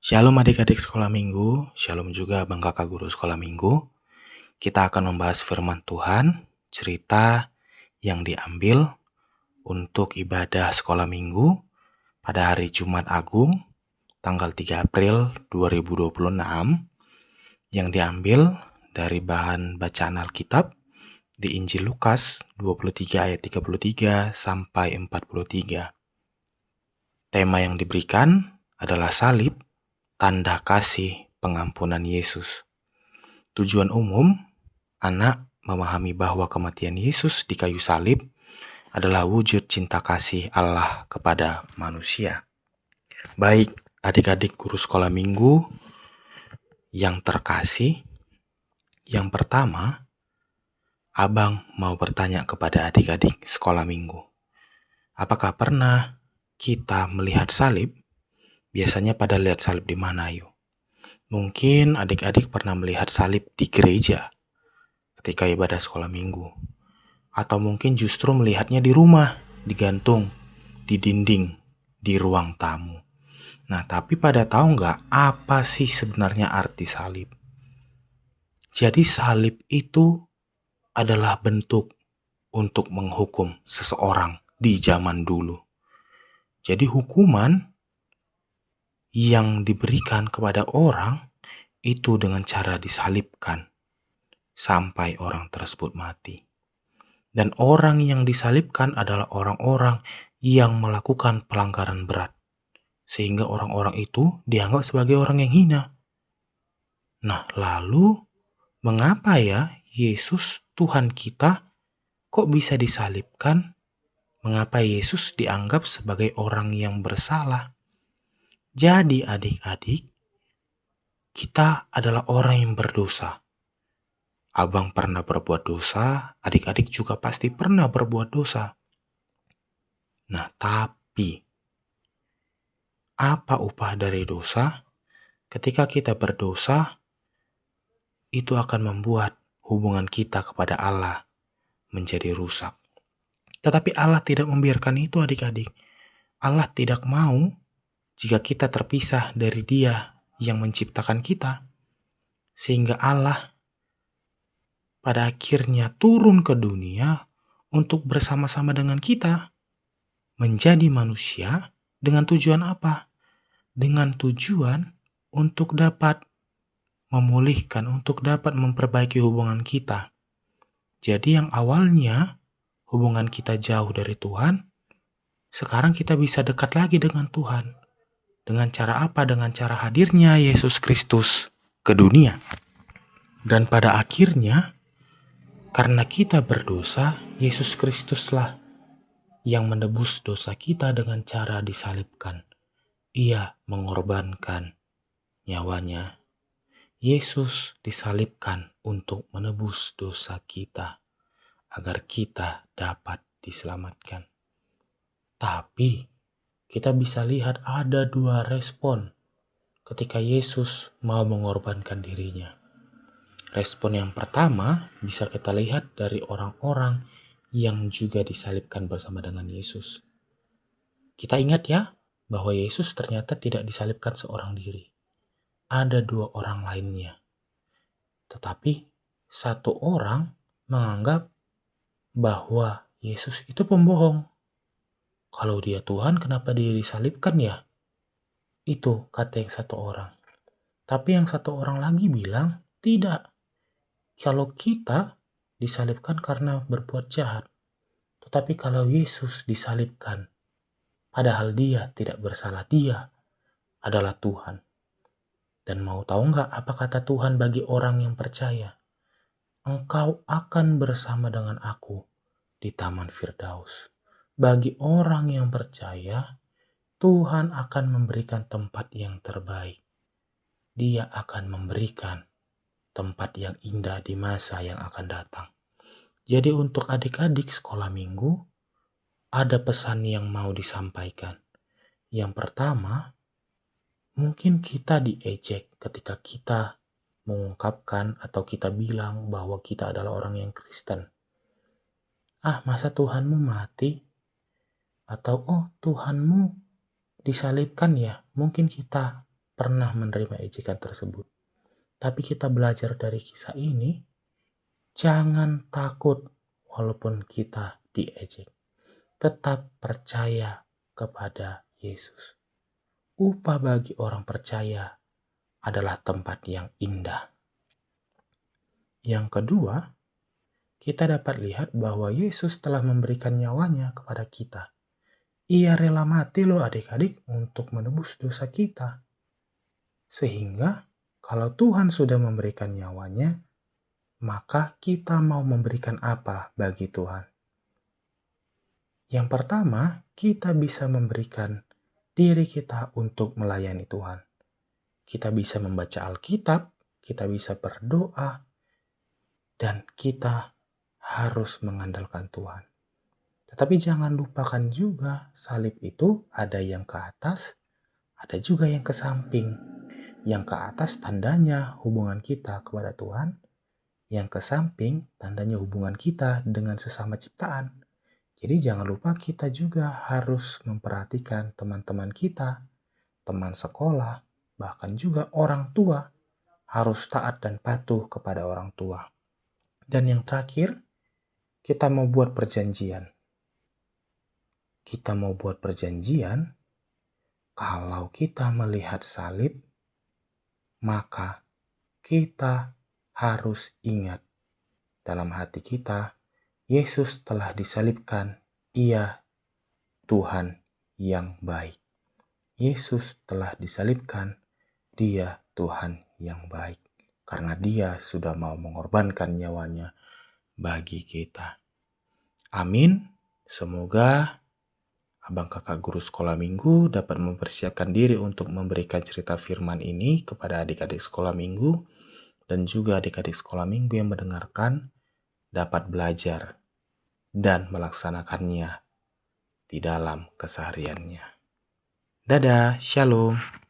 Shalom adik-adik sekolah minggu, shalom juga abang kakak guru sekolah minggu. Kita akan membahas firman Tuhan, cerita yang diambil untuk ibadah sekolah minggu pada hari Jumat Agung, tanggal 3 April 2026, yang diambil dari bahan bacaan Alkitab di Injil Lukas 23 ayat 33 sampai 43. Tema yang diberikan adalah salib, tanda kasih pengampunan Yesus. Tujuan umum, anak memahami bahwa kematian Yesus di kayu salib adalah wujud cinta kasih Allah kepada manusia. Baik adik-adik guru sekolah minggu yang terkasih, yang pertama, abang mau bertanya kepada adik-adik sekolah minggu. Apakah pernah kita melihat salib? Biasanya pada lihat salib di mana yuk? Mungkin adik-adik pernah melihat salib di gereja ketika ibadah sekolah minggu. Atau mungkin justru melihatnya di rumah, digantung di dinding, di ruang tamu. Nah, tapi pada tahu nggak apa sih sebenarnya arti salib? Jadi salib itu adalah bentuk untuk menghukum seseorang di zaman dulu. Jadi hukuman yang diberikan kepada orang itu dengan cara disalibkan sampai orang tersebut mati. Dan orang yang disalibkan adalah orang-orang yang melakukan pelanggaran berat. Sehingga orang-orang itu dianggap sebagai orang yang hina. Nah, lalu mengapa ya Yesus Tuhan kita kok bisa disalibkan? Mengapa Yesus dianggap sebagai orang yang bersalah? Jadi adik-adik, kita adalah orang yang berdosa. Abang pernah berbuat dosa, adik-adik juga pasti pernah berbuat dosa. Nah, tapi apa upah dari dosa? Ketika kita berdosa, itu akan membuat hubungan kita kepada Allah menjadi rusak. Tetapi Allah tidak membiarkan itu adik-adik. Allah tidak mau jika kita terpisah dari Dia yang menciptakan kita. Sehingga Allah pada akhirnya turun ke dunia untuk bersama-sama dengan kita. Menjadi manusia dengan tujuan apa? Dengan tujuan untuk dapat memulihkan, untuk dapat memperbaiki hubungan kita. Jadi yang awalnya hubungan kita jauh dari Tuhan, sekarang kita bisa dekat lagi dengan Tuhan. Dengan cara apa? Dengan cara hadirnya Yesus Kristus ke dunia. Dan pada akhirnya, karena kita berdosa, Yesus Kristuslah yang menebus dosa kita dengan cara disalibkan. Ia mengorbankan nyawanya. Yesus disalibkan untuk menebus dosa kita, agar kita dapat diselamatkan. Tapi kita bisa lihat ada dua respon ketika Yesus mau mengorbankan dirinya. Respon yang pertama bisa kita lihat dari orang-orang yang juga disalibkan bersama dengan Yesus. Kita ingat ya, bahwa Yesus ternyata tidak disalibkan seorang diri. Ada dua orang lainnya. Tetapi satu orang menganggap bahwa Yesus itu pembohong. Kalau dia Tuhan, kenapa dia disalibkan ya? Itu kata yang satu orang. Tapi yang satu orang lagi bilang, tidak. Kalau kita disalibkan karena berbuat jahat. Tetapi kalau Yesus disalibkan, padahal dia tidak bersalah, dia adalah Tuhan. Dan mau tahu nggak apa kata Tuhan bagi orang yang percaya? Engkau akan bersama dengan aku di Taman Firdaus. Bagi orang yang percaya, Tuhan akan memberikan tempat yang terbaik. Dia akan memberikan tempat yang indah di masa yang akan datang. Jadi untuk adik-adik sekolah minggu, ada pesan yang mau disampaikan. Yang pertama, mungkin kita diejek ketika kita mengungkapkan atau kita bilang bahwa kita adalah orang yang Kristen. Masa Tuhanmu mati? Atau Tuhanmu disalibkan ya? Mungkin kita pernah menerima ejekan tersebut. Tapi kita belajar dari kisah ini, jangan takut walaupun kita diejek. Tetap percaya kepada Yesus. Upah bagi orang percaya adalah tempat yang indah. Yang kedua, kita dapat lihat bahwa Yesus telah memberikan nyawanya kepada kita. Ia rela mati loh adik-adik untuk menebus dosa kita. Sehingga kalau Tuhan sudah memberikan nyawanya, maka kita mau memberikan apa bagi Tuhan? Yang pertama, kita bisa memberikan diri kita untuk melayani Tuhan. Kita bisa membaca Alkitab, kita bisa berdoa, dan kita harus mengandalkan Tuhan. Tetapi jangan lupakan juga salib itu ada yang ke atas, ada juga yang ke samping. Yang ke atas tandanya hubungan kita kepada Tuhan, yang ke samping tandanya hubungan kita dengan sesama ciptaan. Jadi jangan lupa kita juga harus memperhatikan teman-teman kita, teman sekolah, bahkan juga orang tua. Harus taat dan patuh kepada orang tua. Dan yang terakhir, kita mau buat perjanjian. Kita mau buat perjanjian, kalau kita melihat salib, maka kita harus ingat dalam hati kita, Yesus telah disalibkan, Ia Tuhan yang baik. Yesus telah disalibkan, Dia Tuhan yang baik. Karena Dia sudah mau mengorbankan nyawanya bagi kita. Amin. Semoga abang kakak guru sekolah minggu dapat mempersiapkan diri untuk memberikan cerita firman ini kepada adik-adik sekolah minggu. Dan juga adik-adik sekolah minggu yang mendengarkan dapat belajar dan melaksanakannya di dalam kesehariannya. Dadah, shalom.